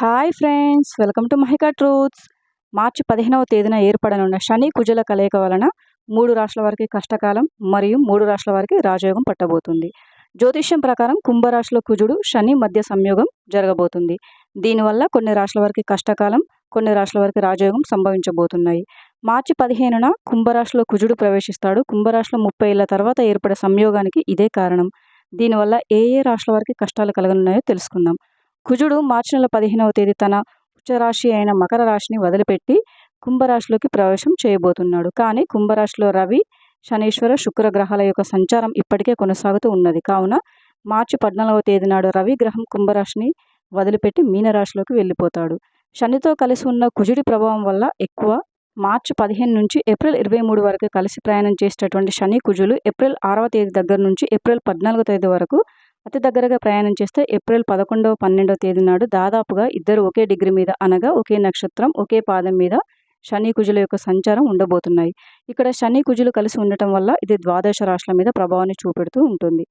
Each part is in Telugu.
Hi friends, welcome to Mahika truths. మార్చి 15వ తేదీన ఏర్పడనున్న శని కుజుల కలయిక వలన 3 రాశుల వారికి కష్టకాలం మరియు 3 రాశుల వారికి రాజయోగం పట్టబోతుంది. జ్యోతిష్యం ప్రకారం కుంభరాశిలో కుజుడు శని మధ్య సంయోగం జరగబోతుంది. దీనివల్ల కొన్ని రాశుల వారికి కష్టకాలం, కొన్ని రాశుల వారికి రాజయోగం సంభవించబోతున్నాయి. మార్చి 15న కుంభరాశిలో కుజుడు ప్రవేశిస్తాడు. కుంభరాశిలో 30 ఏళ్ల తర్వాత ఏర్పడే సంయోగానికి ఇదే కారణం. దీనివల్ల ఏ రాశుల వారికి కష్టాలు కలగనున్నాయో తెలుసుకుందాం. కుజుడు మార్చి నెల 15వ తేదీ తన ఉచ్చరాశి అయిన మకర రాశిని వదిలిపెట్టి కుంభరాశిలోకి ప్రవేశం చేయబోతున్నాడు. కానీ కుంభరాశిలో రవి, శనీశ్వర, శుక్ర గ్రహాల యొక్క సంచారం ఇప్పటికే కొనసాగుతూ ఉన్నది. కావున మార్చి 14వ తేదీ నాడు రవి గ్రహం కుంభరాశిని వదిలిపెట్టి మీనరాశిలోకి వెళ్ళిపోతాడు. శనితో కలిసి ఉన్న కుజుడి ప్రభావం వల్ల ఎక్కువ మార్చి 15 నుంచి ఏప్రిల్ 23 వరకు కలిసి ప్రయాణం చేసేటటువంటి శని కుజులు ఏప్రిల్ 6వ తేదీ దగ్గర నుంచి ఏప్రిల్ 14వ తేదీ వరకు అతి దగ్గరగా ప్రయాణం చేస్తే ఏప్రిల్ 11వ 12వ తేదీ నాడు దాదాపుగా ఇద్దరు ఒకే డిగ్రీ మీద, అనగా ఒకే నక్షత్రం, ఒకే పాదం మీద శని కుజుల యొక్క సంచారం ఉండబోతున్నాయి. ఇక్కడ శని కుజులు కలిసి ఉండటం వల్ల ఇది ద్వాదశ రాశుల మీద ప్రభావాన్ని చూపెడుతూ ఉంటుంది.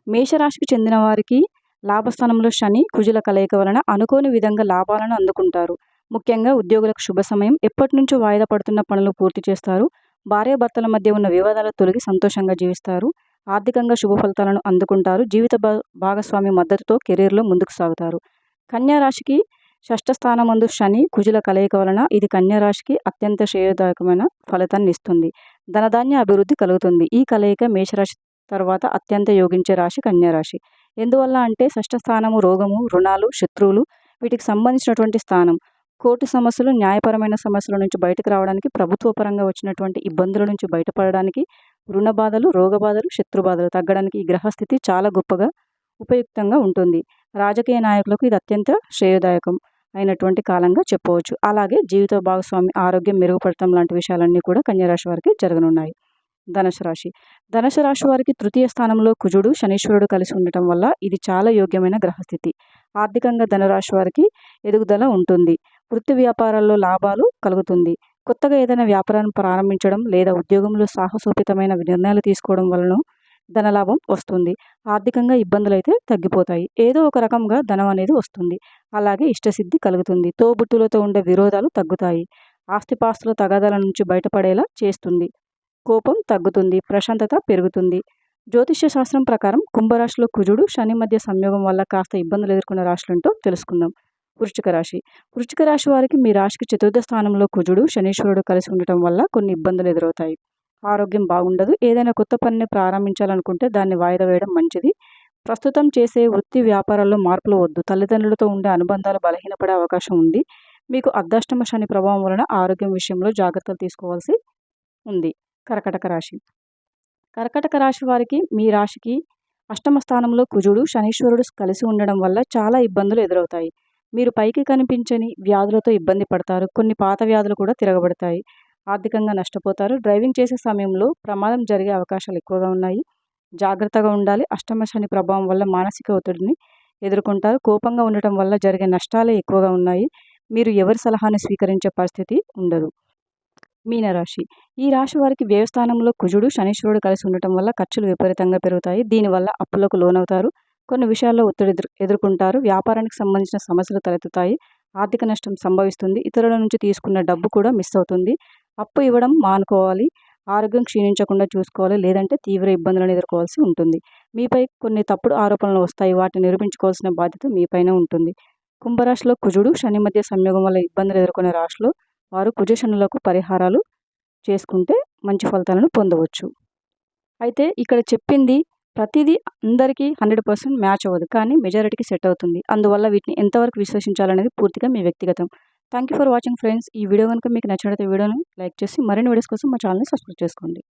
మేషరాశికి చెందిన వారికి లాభస్థానంలో శని కుజుల కలయిక వలన అనుకోని విధంగా లాభాలను అందుకుంటారు. ముఖ్యంగా ఉద్యోగులకు శుభ సమయం. ఎప్పటి నుంచో వాయిదా పడుతున్న పనులు పూర్తి చేస్తారు. భార్యాభర్తల మధ్య ఉన్న వివాదాలు తొలగి సంతోషంగా జీవిస్తారు. ఆర్థికంగా శుభ ఫలితాలను అందుకుంటారు. జీవిత భాగస్వామి మద్దతుతో కెరీర్లో ముందుకు సాగుతారు. కన్యా రాశికి షష్ఠ స్థానమందు శని కుజుల కలయిక వలన ఇది కన్యా రాశికి అత్యంత శ్రేయోదాయకమైన ఫలితాన్ని ఇస్తుంది. ధనధాన్య అభివృద్ధి కలుగుతుంది. ఈ కలయిక మేషరాశి తర్వాత అత్యంత యోగించే రాశి కన్యా రాశి. ఎందువల్ల అంటే షష్ఠ స్థానము రోగము, రుణాలు, శత్రువులు వీటికి సంబంధించినటువంటి స్థానం. కోర్టు సమస్యలు, న్యాయపరమైన సమస్యల నుంచి బయటకు రావడానికి, ప్రభుత్వ పరంగా వచ్చినటువంటి ఇబ్బందుల నుంచి బయటపడడానికి, రుణ బాధలు, రోగ బాధలు, శత్రు బాధలు తగ్గడానికి ఈ గ్రహస్థితి చాలా గొప్పగా ఉపయుక్తంగా ఉంటుంది. రాజకీయ నాయకులకు ఇది అత్యంత శ్రేయోదాయకం అయినటువంటి కాలంగా చెప్పవచ్చు. అలాగే జీవిత భాగస్వామి ఆరోగ్యం మెరుగుపడటం లాంటి విషయాలన్నీ కూడా కన్యరాశి వారికి జరగనున్నాయి. ధనుసు రాశి. ధనుసు రాశి వారికి తృతీయ స్థానంలో కుజుడు, శనీశ్వరుడు కలిసి ఉండటం వల్ల ఇది చాలా యోగ్యమైన గ్రహస్థితి. ఆర్థికంగా ధనురాశి వారికి ఎదుగుదల ఉంటుంది. వృత్తి వ్యాపారాల్లో లాభాలు కలుగుతుంది. కొత్తగా ఏదైనా వ్యాపారాన్ని ప్రారంభించడం లేదా ఉద్యోగంలో సాహసోపేతమైన నిర్ణయాలు తీసుకోవడం వలన ధనలాభం వస్తుంది. ఆర్థికంగా ఇబ్బందులు అయితే తగ్గిపోతాయి. ఏదో ఒక రకంగా ధనం అనేది వస్తుంది. అలాగే ఇష్టసిద్ధి కలుగుతుంది. తోబుట్టులతో ఉండే విరోధాలు తగ్గుతాయి. ఆస్తిపాస్తుల తగాదాల నుంచి బయటపడేలా చేస్తుంది. కోపం తగ్గుతుంది. ప్రశాంతత పెరుగుతుంది. జ్యోతిష్య శాస్త్రం ప్రకారం కుంభరాశిలో కుజుడు శని మధ్య సంయోగం వల్ల కాస్త ఇబ్బందులు ఎదుర్కొన్న రాశులంటూ తెలుసుకుందాం. వృశ్చిక రాశి. వృశ్చిక రాశి వారికి మీ రాశికి చతుర్థ స్థానంలో కుజుడు, శనీశ్వరుడు కలిసి ఉండటం వల్ల కొన్ని ఇబ్బందులు ఎదురవుతాయి. ఆరోగ్యం బాగుండదు. ఏదైనా కొత్త పనిని ప్రారంభించాలనుకుంటే దాన్ని వాయిదా వేయడం మంచిది. ప్రస్తుతం చేసే వృత్తి వ్యాపారాల్లో మార్పులు వద్దు. తల్లిదండ్రులతో ఉండే అనుబంధాలు బలహీనపడే అవకాశం ఉంది. మీకు అర్ధాష్టమ శని ప్రభావం వలన ఆరోగ్యం విషయంలో జాగ్రత్తలు తీసుకోవాల్సి ఉంది. కర్కాటక రాశి. కర్కాటక రాశి వారికి మీ రాశికి అష్టమ స్థానంలో కుజుడు, శనీశ్వరుడు కలిసి ఉండడం వల్ల చాలా ఇబ్బందులు ఎదురవుతాయి. మీరు పైకి కనిపించని వ్యాధులతో ఇబ్బంది పడతారు. కొన్ని పాత వ్యాధులు కూడా తిరగబడతాయి. ఆర్థికంగా నష్టపోతారు. డ్రైవింగ్ చేసే సమయంలో ప్రమాదం జరిగే అవకాశాలు ఎక్కువగా ఉన్నాయి. జాగ్రత్తగా ఉండాలి. అష్టమ శని ప్రభావం వల్ల మానసిక ఒత్తిడిని ఎదుర్కొంటారు. కోపంగా ఉండటం వల్ల జరిగే నష్టాలే ఎక్కువగా ఉన్నాయి. మీరు ఎవరి సలహాని స్వీకరించే పరిస్థితి ఉండదు. మీనరాశి. ఈ రాశి వారికి వ్యయస్థానంలో కుజుడు, శనీశ్వరుడు కలిసి ఉండటం వల్ల ఖర్చులు విపరీతంగా పెరుగుతాయి. దీనివల్ల అప్పులకు లోనవుతారు. కొన్ని విషయాల్లో ఒత్తిడి ఎదుర్కొంటారు. వ్యాపారానికి సంబంధించిన సమస్యలు తలెత్తుతాయి. ఆర్థిక నష్టం సంభవిస్తుంది. ఇతరుల నుంచి తీసుకున్న డబ్బు కూడా మిస్ అవుతుంది. అప్పు ఇవ్వడం మానుకోవాలి. ఆరోగ్యం క్షీణించకుండా చూసుకోవాలి. లేదంటే తీవ్ర ఇబ్బందులను ఎదుర్కోవాల్సి ఉంటుంది. మీపై కొన్ని తప్పుడు ఆరోపణలు వస్తాయి. వాటిని నిరూపించుకోవాల్సిన బాధ్యత మీపైన ఉంటుంది. కుంభరాశిలో కుజుడు శని మధ్య సంయోగం వల్ల ఇబ్బందులు ఎదుర్కొనే రాశిలో వారు కుజ శనులకు పరిహారాలు చేసుకుంటే మంచి ఫలితాలను పొందవచ్చు. అయితే ఇక్కడ చెప్పింది ప్రతిదీ అందరికీ 100% మ్యాచ్ అవ్వదు, కానీ మెజారిటీకి సెట్ అవుతుంది. అందువల్ల వీటిని ఎంతవరకు విశ్వసించాలనేది పూర్తిగా మీ వ్యక్తిగతం. Thank you for watching friends. ఈ వీడియో కనుక మీకు నచ్చినట్లయితే వీడియోని లైక్ చేసి మరిన్ని వీడియోస్ కోసం మా ఛానల్ని సబ్స్క్రైబ్ చేసుకోండి.